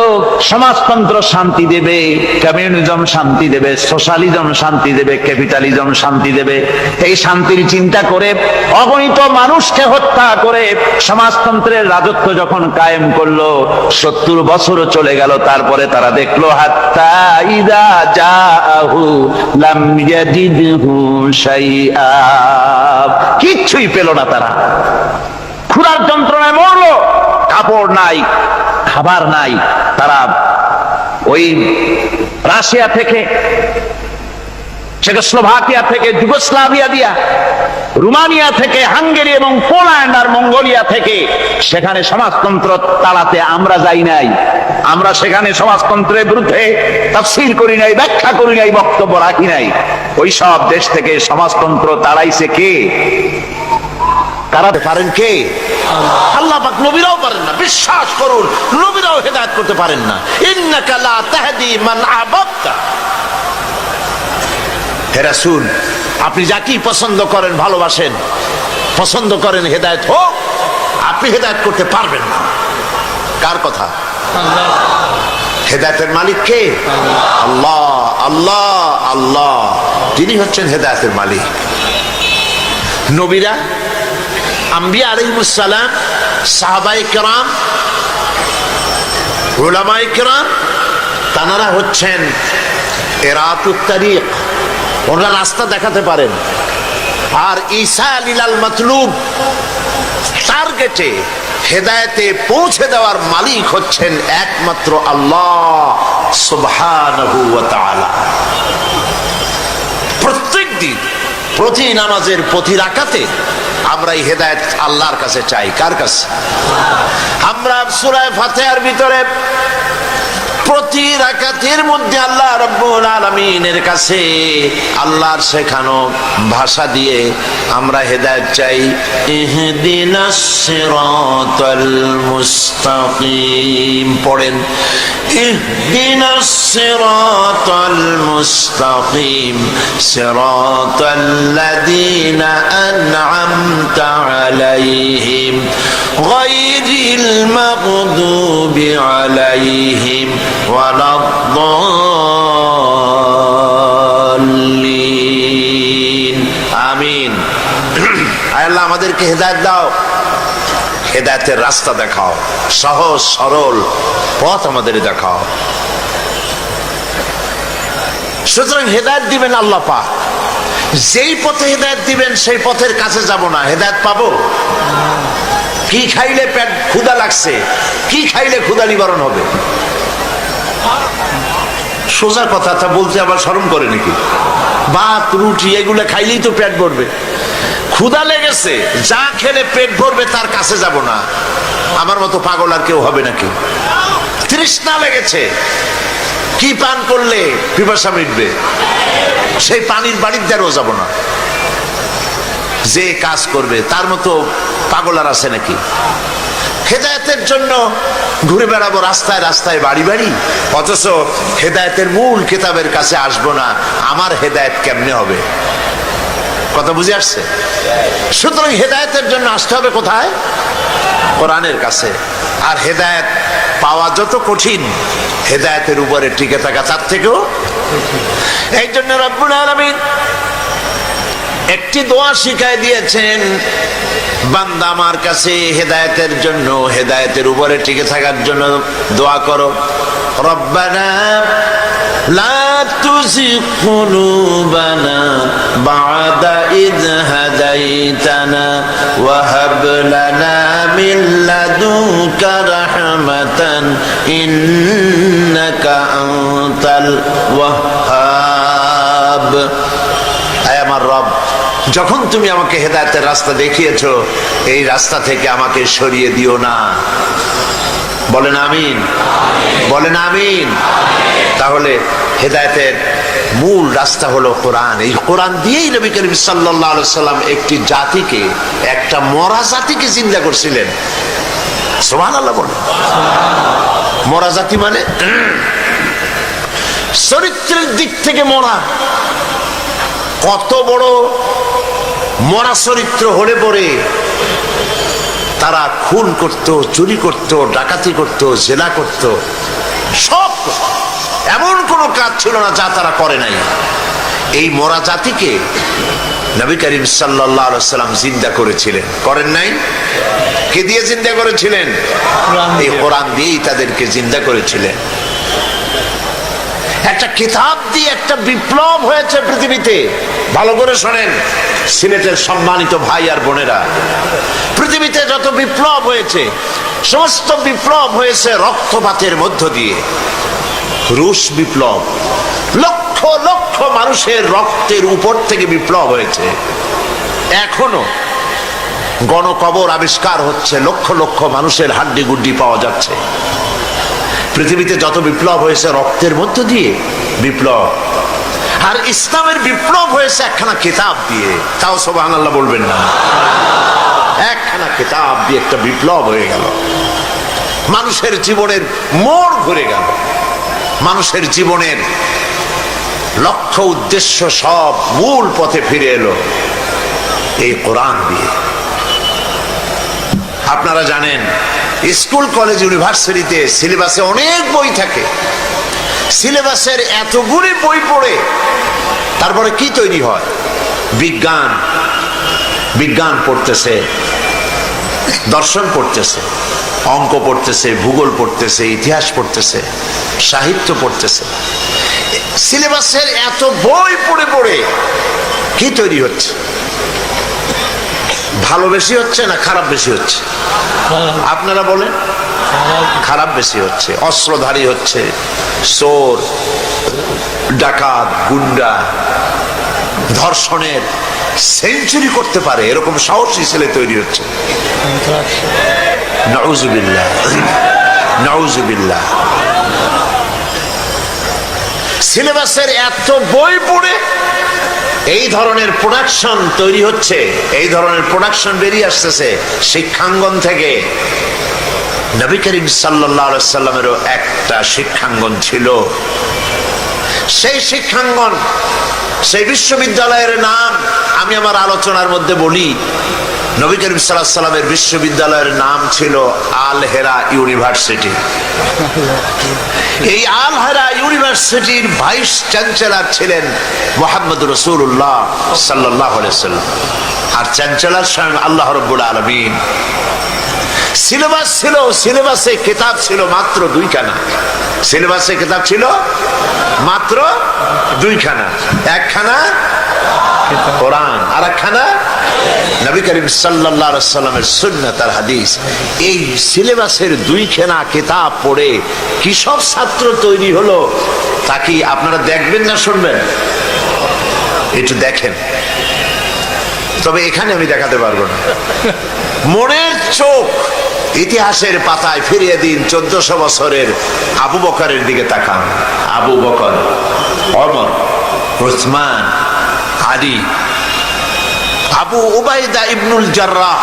সমাজতন্ত্র শান্তি দেবে, কমিউনিজম শান্তি দেবে, সোশ্যালিজম শান্তি দেবে, ক্যাপিটালিজম শান্তি দেবে। এই শান্তির চিন্তা করে অগণিত মানুষকে হত্যা করে সমাজতন্ত্রের রাজত্ব যখন কায়েম করলো, 70 বছরও চলে গেল, তারপরে তারা দেখলো হাত্তা ইযা জাআহু লাম ইয়াজিদহু শাইআ, কিচ্ছুই পেল না। তারা ক্ষুধার যন্ত্রণায় মরলো, কাপড় নাই, খাবার নাই। তারা ওই রাশিয়া থেকে, চেকোস্লোভাকিয়া থেকে, যুগোস্লাভিয়া দিয়া, রোমানিয়া থেকে, হাঙ্গেরি এবং পোল্যান্ড আর মঙ্গোলিয়া থেকে, সেখানে সমাজতন্ত্র তাড়াতে আমরা যাই নাই। আমরা সেখানে সমাজতন্ত্রের বিরুদ্ধে তাফসীর করি নাই, ব্যাখ্যা করি নাই, বক্তব্য রাখি নাই। ওই সব দেশ থেকে সমাজতন্ত্র তাড়াইছে কে? তাড়াতে পারেন কে? আল্লাহ পাক। নবীরাও পারেন না, বিশ্বাস করুন, নবীরাও হেদায়েত করতে পারেন না। ইন্নাকা লা তাহদি মান আহবাবতা। হে রাসূল, আপনি যাকেই পছন্দ করেন, ভালোবাসেন, পছন্দ করেন হেদায়েত হোক, আপনি হেদায়েত করতে পারবেন না। কার কথা? আল্লাহ। হেদায়েতের মালিক কে? আল্লাহ। আল্লাহ, আল্লাহ, তিনি হচ্ছেন হেদায়েতের মালিক। নবীরা, আম্বিয়া আলাইহিস সালাম, সাহাবায়ে কেরাম, উলামায়ে কেরাম, তারা হচ্ছেন এরাতুত তারিক, ওনারা রাস্তা দেখাতে পারেন। আর ঈসা লিলাল মাতলুব, টার্গেটে হেদায়েতে পৌঁছে দেওয়ার মালিক হচ্ছেন একমাত্র আল্লাহ সুবহানাহু ওয়া তাআলা। প্রত্যেক দিন প্রতি নামাজের প্রতি রাকাতে আমরা এই হেদায়েত আল্লাহর কাছে চাই। কার কাছে? আমরা সূরা ফাতিহার ভিতরে প্রতি রাকাতের মধ্যে আল্লাহ রাব্বুল আলামিনের কাছে আল্লাহর শেখানো ভাষা দিয়ে আমরা হেদায়েত চাই। ইহদিনাস সিরাতাল মুস্তাকিম পড়েন, ইহদিনাস সিরাতাল মুস্তাকিম সিরাতাল্লাযীনা আন'আমতা আলাইহিম গায়রিল মাগদুবি আলাইহিম ওয়ালাদ-দাল্লিন। আমিন। আয় আল্লাহ আমাদেরকে হেদায়েত দাও, হেদায়েতের রাস্তা দেখাও, সহজ সরল পথ আমাদের দেখাও। সুতরাং হেদায়েত দিবেন আল্লাহ পাক। যেই পথে হেদায়েত দিবেন সেই পথের কাছে যাব না, হেদায়েত পাবো? কি খাইলে পেট ক্ষুধা লাগছে, কি খাইলে ক্ষুধা নিবারণ হবে? সোজা কথা, তা বলতে আবার শরম করে নাকি? ভাত রুটি এগুলো খাইলেই তো পেট ভরবে। ক্ষুধা লেগেছে, যা খেলে পেট ভরবে তার কাছে যাব না। আমার মতো পাগল আর কেউ হবে নাকি? তৃষ্ণা লেগেছে, কি পান করলে পিপাসা মিটবে? সেই পানির বাড়ির দ্বারও যাব না। যে কাজ করবে তার মতো পাগল আর আছে নাকি? হেদায়েতের জন্য ঘুরে বেড়াবো রাস্তায় রাস্তায় বাড়ি বাড়ি, অথচ হেদায়েতের মূল কিতাবের কাছে আসবো না। আমার হেদায়েত কেমনে হবে? কথা বুঝে আসছে? সুতরাং হেদায়েতের জন্য আসতে হবে কোথায়? কোরআনের কাছে। আর হেদায়েত পাওয়া যত কঠিন, হেদায়েতের উপরে টিকে থাকা তার থেকেও। এই জন্য রব্বুল আলামিন একটি দোয়া শিখাই দিয়েছেন, বান্দা আমার কাছে হেদায়েতের জন্য, হেদায়েতের উপরে টিকে থাকার জন্য দোয়া করো। রব্বানা লা তুযিগ কুলুবানা বা'দা ইয হাদাইতানা ওয়া হাব লানা মিন লাদুনকা রাহমাতান ইন্নাকা আনতাল ওয়াহ্হাব। আয় আমার রব, যখন তুমি আমাকে হেদায়েতের রাস্তা দেখিয়েছো, এই রাস্তা থেকে আমাকে সরিয়ে দিও না। বলেন আমিন, বলেন আমিন। তাহলে হেদায়েতের মূল রাস্তা হলো কোরআন। এই কোরআন দিয়েই নবী করিম সাল্লাল্লাহু আলাইহি সাল্লাম একটি জাতিকে, একটা মরা জাতিকে জিন্দা করছিলেন। সুবহানাল্লাহ বলেন। মরা জাতি মানে চরিত্রের দিক থেকে মরা। কত বড় মরা চরিত্র হলে পরে তারা খুন করত, চুরি করত, ডাকাতি করত, জেনা করত, সব এমন কোন কাজ ছিল না যা তারা করে নাই। এই মরা জাতিকে নবী করিম সাল্লাল্লাহু আলাইহি সাল্লাম জিন্দা করেছিলেন, করেন নাই? কে দিয়ে জিন্দা করেছিলেন? এই কোরআন দিয়েই তাদেরকে জিন্দা করেছিলেন। একটা কিতাব দিয়ে একটা বিপ্লব হয়েছে পৃথিবীতে। ভালো করে শোনেন সিলেটের সম্মানিত ভাই আর বোনেরা, পৃথিবীতে যত বিপ্লব হয়েছে সমস্ত বিপ্লব হয়েছে রক্তপাতের মধ্য দিয়ে। রুশ বিপ্লব, লক্ষ লক্ষ মানুষের রক্তের উপর থেকে বিপ্লব হয়েছে। এখনো গণকবর আবিষ্কার হচ্ছে, লক্ষ লক্ষ মানুষের হাড্ডি গুড্ডি পাওয়া যাচ্ছে। পৃথিবীতে যত বিপ্লব হয়েছে রক্তের মধ্য দিয়ে বিপ্লব। আর ইসলামের বিপ্লব হয়েছে একখানা কিতাব দিয়ে। তাও সুবহানাল্লাহ বলবেন না? একখানা কিতাব দিয়ে একটা বিপ্লব হয়ে গেল। মানুষের জীবনের মোড় ঘুরে গেল, মানুষের জীবনের লক্ষ্য উদ্দেশ্য সব মূল পথে ফিরে এলো এই কোরআন দিয়ে। আপনারা জানেন স্কুল কলেজ ইউনিভার্সিটিতে সিলেবাসে অনেক বই থাকে। সিলেবাসের এতগুলি বই পড়ে তারপরে কি তৈরি হয়? বিজ্ঞান, বিজ্ঞান পড়তেছে, দর্শন পড়তেছে, অঙ্ক পড়তেছে, ভূগোল পড়তেছে, ইতিহাস পড়তেছে, সাহিত্য পড়তেছে। সিলেবাসের এত বই পড়ে পড়ে কি তৈরি হচ্ছে? ভালো বেশি হচ্ছে না খারাপ বেশি হচ্ছে? আপনারা বলেন। খারাপ বেশি হচ্ছে। অস্ত্রধারী হচ্ছে, চোর, ডাকাত, গুন্ডা, ধর্ষণের সেঞ্চুরি করতে পারে এরকম সাহসী ছেলে তৈরি হচ্ছে। নাউজুবিল্লাহ, নাউজুবিল্লাহ। সিলেবাসের এত বই পড়ে এই ধরনের প্রোডাকশন তৈরি হচ্ছে, এই ধরনের প্রোডাকশন বেরিয়ে আসতেছে শিক্ষাঙ্গন থেকে। নবী করিম সাল্লাল্লাহু আলাইহি সাল্লামেরও একটা শিক্ষাঙ্গন ছিল। সেই শিক্ষাঙ্গন, সেই বিশ্ববিদ্যালয়ের নাম আমি আমার আলোচনার মধ্যে বলি। নবী করিম সাল্লাল্লাহু আলাইহি সাল্লামের বিশ্ববিদ্যালয়ের নাম ছিল আল হেরা ইউনিভার্সিটি। এই আল হেরা ইউনিভার্সিটির ভাইস চ্যান্সেলর ছিলেন মুহাম্মদ রাসূলুল্লাহ সাল্লাল্লাহু আলাইহি সাল্লাম, আর চ্যান্সেলর স্বয়ং আল্লাহ রাব্বুল আলামিন। সিলেবাস ছিল, সিলেবাসে কিতাব ছিল মাত্র 2খানা। সিলেবাসে কিতাব ছিল মাত্র 2খানা। একখানা কোরআন আর একখানা নবী করিম সাল্লাল্লাহু আলাইহি সাল্লামের সুন্নাত আর হাদিস। এই সিলেবাসের 2খানা কিতাব পড়ে কি সব ছাত্র তৈরি হলো তা কি আপনারা দেখবেন না শুনবেন? একটু দেখেন। তবে এখানে আমি দেখাতে পারবো না। মনের চোখ ইতিহাসের পাতায় ফিরিয়ে দিন 1400 বছরের আবু বকরের দিকে তাকান। আবু বকর, ওমর, উসমান, আলী, আবু উবাইদা ইবনুল জাররাহ,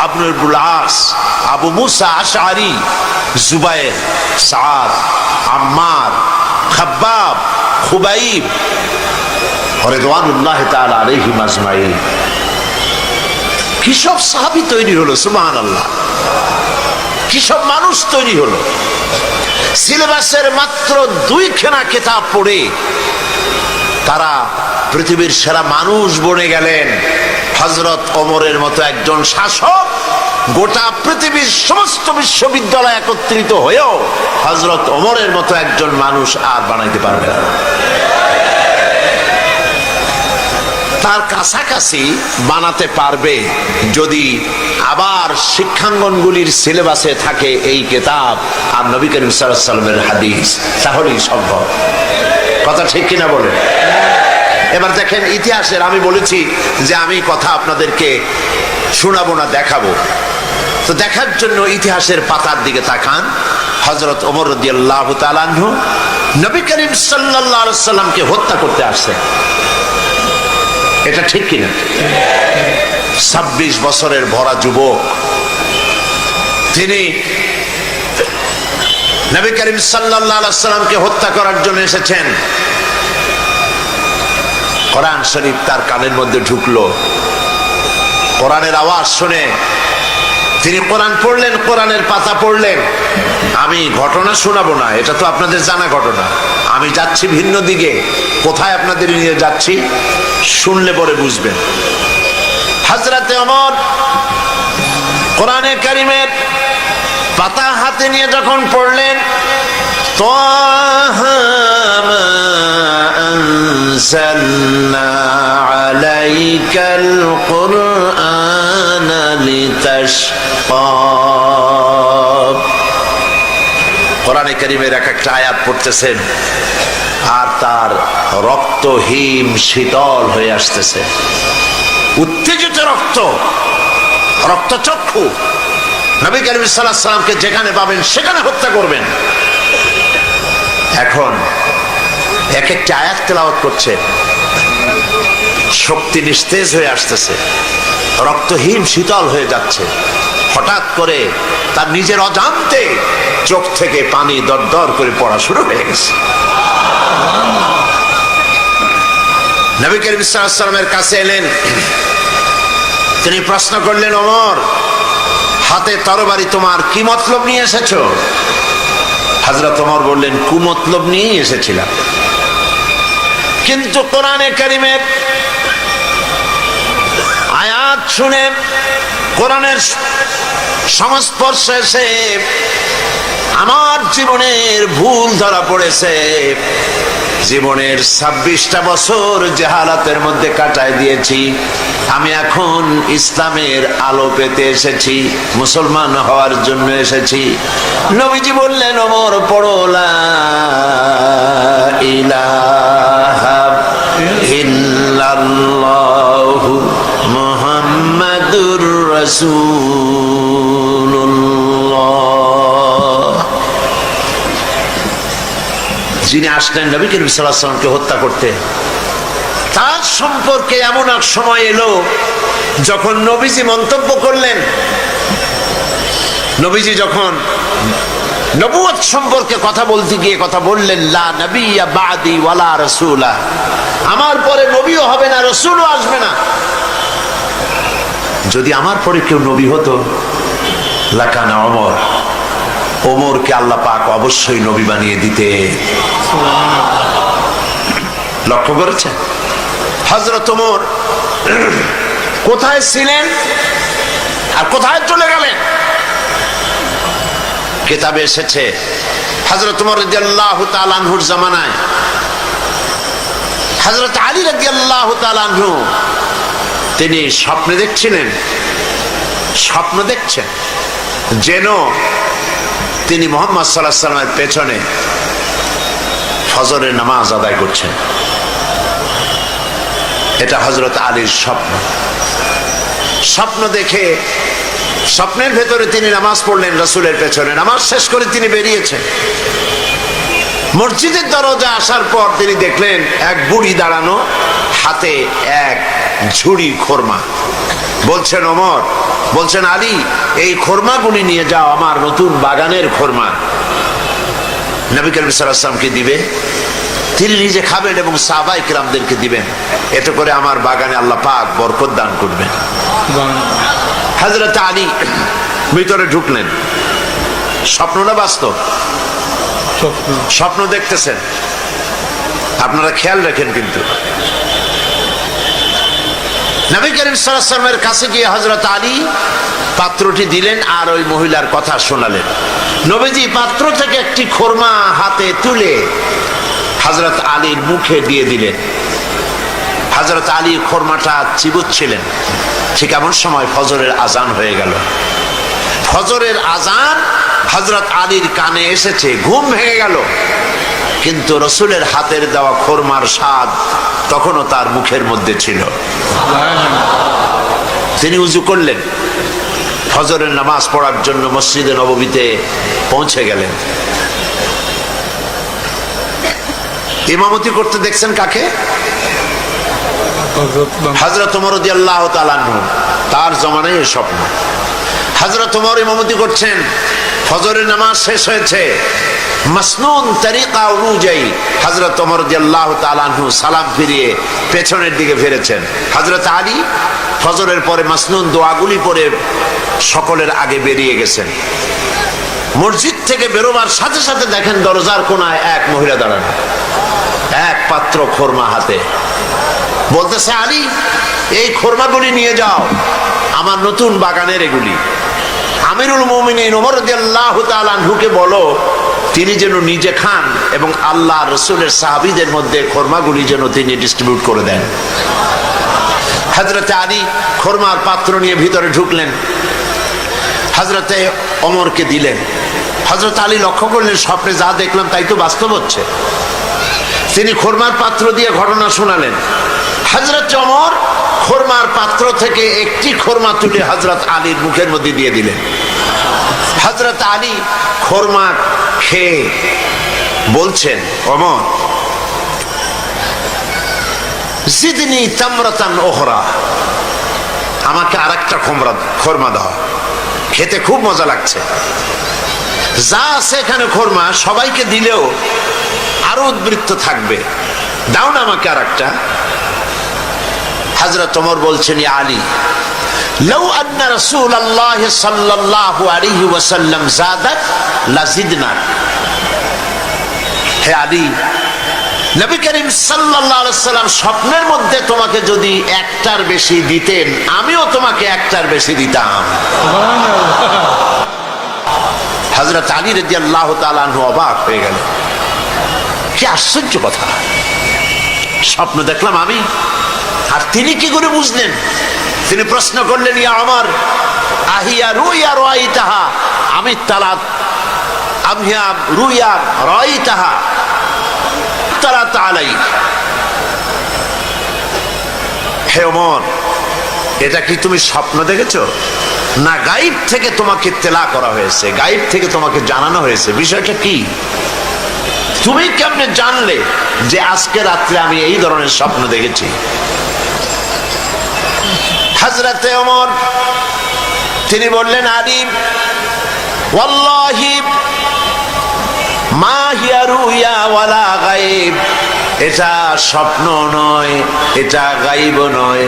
আবু ইবনুল আস, আবু মুসা আশআরী, জুবায়ের, সাদ, আম্মার, খাব্বাব, খুবাইব রিদওয়ানুল্লাহি তাআলা আলাইহিম আজমাইন। কি সব সাহাবী তৈরি হলো, সুবহানাল্লাহ। কি সব মানুষ তৈরি হলো। সিলেবাসের মাত্র 2খানা কিতাব পড়ে তারা পৃথিবীর সেরা মানুষ বনে গেলেন। হযরত ওমরের মতো একজন শাসক গোটা পৃথিবীর সমস্ত বিশ্ববিদ্যালয় একত্রিত হয়েও হযরত ওমরের মতো একজন মানুষ আর বানাইতে পারবে না। তার কাছাকাছি বানাতে পারবে যদি আবার শিক্ষাঙ্গনগুলির সিলেবাসে থাকে এই কিতাব আর নবী করিম সাল্লাল্লাহু আলাইহি সাল্লামের হাদিস, তাহলেই সম্ভব। কথা ঠিক কিনা বলেন? এবার দেখেন ইতিহাসের, আমি বলেছি যে আমি কথা আপনাদেরকে শোনাবো না, দেখাবো। তো দেখার জন্য ইতিহাসের পাতার দিকে তাকান। হযরত ওমর রাদিয়াল্লাহু তাআলা আনহু নবী করিম সাল্লাল্লাহু আলাইহি সাল্লামকে হত্যা করতে আসছেন। এটা ঠিক কিনা? 26 বছরের ভরা যুবক তিনি নবী করিম সাল্লাল্লাহু আলাইহি সাল্লামকে হত্যা করার জন্য এসেছেন। কোরআন শরীফ তার কানের মধ্যে ঢুকলো। কোরআনের আওয়াজ শুনে তিনি কোরআন পড়লেন, কোরআনের পাতা পড়লেন। আমি ঘটনা শোনাবো না, এটা তো আপনাদের জানা ঘটনা। আমি যাচ্ছি ভিন্ন দিকে। কোথায় আপনাদের নিয়ে যাচ্ছি শুনলে পরে বুঝবেন। হযরতে ওমর কোরআনে কারিমের পাতা হাতে নিয়ে যখন পড়লেন, তাহা মা আনজালনা আলাইকাল কুরআনা লিতাশকা। কোরআনে কারিমের এক একটা আয়াত পড়তেছেন আর তার রক্ত হিম শীতল হয়ে আসতেছে। উত্তেজিত রক্ত, রক্তচক্ষু। নবী করিম সাল্লাল্লাহু আলাইহি সাল্লামকে যেখানে পাবেন সেখানে হত্যা করবেন। এখন এক একটা আয়াত তেলাওয়াত করছে, শক্তি নিস্তেজ হয়ে আসতেছে, রক্তহীন শীতল হয়ে যাচ্ছে। হঠাৎ করে তার নিজের অজান্তে চোখ থেকে পানি দরদর করে পড়া শুরু হয়ে গেছে। নবী করিম সাল্লাল্লাহু আলাইহি সাল্লামের কাছে এলেন। তিনি প্রশ্ন করলেন, ওমর, হাতে তরবারি তোমার কি মতলব নিয়ে এসেছো? হযরত ওমর বললেন, কুমতলব নিয়ে এসেছিলাম। কিন্তু কোরআনে কারিমের আয়াত শুনে, কোরআনের সংস্পর্শে এসে আমার জীবনের ভুল ধরা পড়েছে। জীবনের 26টা বছর জাহালাতের মধ্যে কাটায় দিয়েছি, আমি এখন ইসলামের আলো পেতে এসেছি, মুসলমান হওয়ার জন্য এসেছি। নবীজি বললেন, ওমর পড়ো লা ইলাহা ইল্লাল্লাহু মুহাম্মাদুর রাসূলুল্লাহ। যিনি আসলেন নবী করিম সাল্লাল্লাহু আলাইহি ওয়াসাল্লামকে হত্যা করতে, তার সম্পর্কে এমন এক সময় এলো যখন নবীজি মন্তব্য করলেন, নবীজি যখন নবুয়ত সম্পর্কে কথা বলতে গিয়ে কথা বললেন, লা নবিয়্যা বাদি ওয়ালা রাসূলা, আমার পরে নবীও হবে না, রাসূলও আসবে না। যদি আমার পরে কেউ নবী হতো লাকানা ওমর, ওমরকে আল্লাহ পাক অবশ্যই নবী বানিয়ে দিতে। লক্ষ্য করেছেন হযরত ওমর কোথায় ছিলেন আর কোথায় চলে গেলেন? কিতাবে এসেছে হযরত ওমর রাদিয়াল্লাহু তাআলা আনহুর জামানায় হযরত আলী রাদিয়াল্লাহু তাআলা আনহু তিনি স্বপ্নে দেখছিলেন, স্বপ্ন দেখছেন যেন তিনি মুহাম্মদ সাল্লাল্লাহু আলাইহি ওয়াসাল্লামের পেছনে ফজরের নামাজ আদায় করছেন। এটা হযরত আলীর স্বপ্ন। স্বপ্ন দেখে স্বপ্নের ভেতরে তিনি নামাজ পড়লেন রাসূলের পেছনে, নামাজ শেষ করে তিনি বেরিয়েছেন। মসজিদের দরজা আসার পর তিনি দেখলেন এক বুড়ি দাঁড়ানো, হাতে এক ঝুড়ি খোরমা। বলছেন ওমর, বলছেন আলী, এই খোরমাগুলি নিয়ে যাও, আমার নতুন বাগানের খোরমা, নবী করিম সাল্লাল্লাহু আলাইহি ওয়াসাল্লামকে দিবে, তিনি নিজে খাবেন এবং সাহাবায়ে কিরামদেরকে দিবেন, এতে করে আমার বাগানে আল্লাহ পাক বরকত দান করবেন। হযরত আলী ভিতরে ঢুকলেন। স্বপ্ন না বাস্তব? স্বপ্ন দেখতেছেন, আপনারা খেয়াল রাখেন। কিন্তু নবী করিম সাল্লাল্লাহু আলাইহি ওয়াসাল্লামের কাছে গিয়ে হযরত আলী পাত্রটি দিলেন আর ওই মহিলার কথা শোনালেন। নবীজি পাত্র থেকে একটি খোরমা হাতে তুলে হযরত আলীর মুখে দিয়ে দিলেন। হযরত আলী খোরমাটা চিবুচ্ছিলেন। ঠিক এমন সময় ফজরের আজান হয়ে গেল। ফজরের আজান হযরত আলীর কানে এসেছে, ঘুম ভেঙে গেল, কিন্তু রাসূলের হাতের দেওয়া খোরমার স্বাদ তখনও তার মুখের মধ্যে ছিল। তিনি উযু করলেন, ফজরের নামাজ পড়ার জন্য মসজিদে নববীতে পৌঁছে গেলেন। ইমামতি করতে দেখছেন কাকে? হযরত ওমর রাদিয়াল্লাহু তাআলা আনহু, তার জমানায় এই স্বপ্ন। হযরত ওমর ইমামতি করছেন, ফজরের নামাজ শেষ হয়েছে, মাসনুন তরিকা অনুযায়ী হযরত ওমর রাদিয়াল্লাহু তাআলা আনহু সালাম ফিরিয়ে পেছনের দিকে ফিরেছেন। হযরত আলী ফজরের পরে মাসনুন দোয়াগুলি পড়ে সকলের আগে বেরিয়ে গেছেন। মসজিদ থেকে বেরোবার সাথে সাথে দেখেন দরজার কোনায় এক মহিলা দাঁড়ানো, এক পাত্র খোরমা হাতে। বলতেছে, আলী, এই খোরমাগুলি নিয়ে যাও, আমার নতুন বাগানের এগুলি। আমিরুল মুমিনিন ওমর রাদিয়াল্লাহু তাআলা আনহুকে বলো তিনি যেন নিজে খান এবং আল্লাহ রাসূলের সাহাবীদের মধ্যে খোরমাগুলি যেন তিনি ডিস্ট্রিবিউট করে দেন। হযরত আলী খোরমার পাত্র নিয়ে ভিতরে ঢুকলেন, হযরতে ওমরকে দিলেন। হযরত আলী লক্ষ্য করলেন, স্বপ্নে যা দেখলাম তাই তো বাস্তব হচ্ছে। তিনি খোরমার পাত্র দিয়ে ঘটনা শোনালেন। হযরত ওমর খোরমার পাত্র থেকে একটি খোরমা তুলে হযরত আলীর মুখের মধ্যে দিয়ে দিলেন। হযরত আলী খোরমা খেয়ে বলছেন, ওমর, জিদনি তামরাতান উখরা, আমাকে আরেকটা খোরমা দাও, খেতে খুব মজা লাগছে। যা আছে এখানে খোরমা সবাইকে দিলেও আরো উদ্বৃত্ত থাকবে, দাও না আমাকে আরেকটা। হযরত ওমর বলছেন, ইয়া আলী, লাউ আন্না রাসূলুল্লাহ সাল্লাল্লাহু আলাইহি ওয়াসাল্লাম যাদাক লাজিদনাক। হে আলী, নবী করিম সাল্লাল্লাহু আলাইহি ওয়াসাল্লাম স্বপ্নের মধ্যে তোমাকে যদি একটার বেশি দিতেন, আমিও তোমাকে একটার বেশি দিতাম। হযরত আলী রাদিয়াল্লাহু তাআলা আনহু অবাক হয়ে গেলেন। কি আশ্চর্য কথা! স্বপ্ন দেখলাম আমি। আর তিনি কি করে বুঝলেন? তিনি প্রশ্ন করলেন, ইয়া ওমর, আহিয়া রুইয়া রাইতাহা আমি তালাত আমিয়া রুইয়া রাইতাহা তালাত আলাই। হে ওমর, এটা কি তুমি স্বপ্ন দেখেছো, না গায়েব থেকে তোমাকে তেলা করা হয়েছে, গায়েব থেকে তোমাকে জানানো হয়েছে? বিষয়টা কি? তুমি কেমনে জানলে যে আজকে রাত্রে আমি এই ধরনের স্বপ্ন দেখেছি? হযরতে ওমর তিনি বললেন, আলী ওয়াল্লাহি মা হিয়া রুইয়া ওয়ালা গায়েব, এটা স্বপ্ন নয়, এটা গায়েব নয়।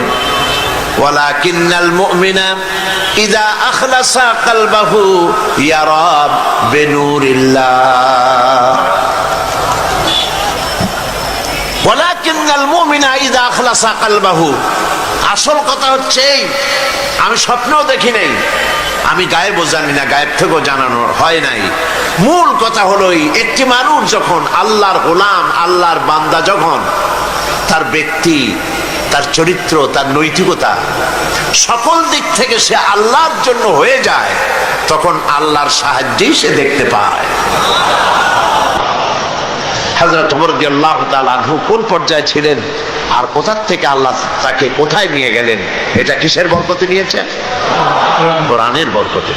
ওয়ালাকিন্নাল মুমিনা ইযা আখলাসা কলবাহু ইয়ারা বিনুরিল্লাহ। ওয়ালাকিন্নাল মুমিনা ইযা আখলাসা কলবাহু, আসল কথা হচ্ছে আমি স্বপ্নও দেখি নাই, আমি গায়েবও জানি না, গায়েব থেকেও জানানো হয় নাই। মূল কথা হলো একটি মানুষ যখন আল্লাহর গোলাম, আল্লাহর বান্দা, যখন তার ব্যক্তি, তার চরিত্র, তার নৈতিকতা সকল দিক থেকে সে আল্লাহর জন্য হয়ে যায়, তখন আল্লাহর সাহায্যেই সে দেখতে পায়। হযরত ওমর রাদিয়াল্লাহু তাআলা আনহু কোন পর্যায়ে ছিলেন আর কোথা থেকে আল্লাহ তাকে কোথায় নিয়ে গেলেন, এটা কিসের বরকতে নিয়েছেন? কোরআনের বরকতে।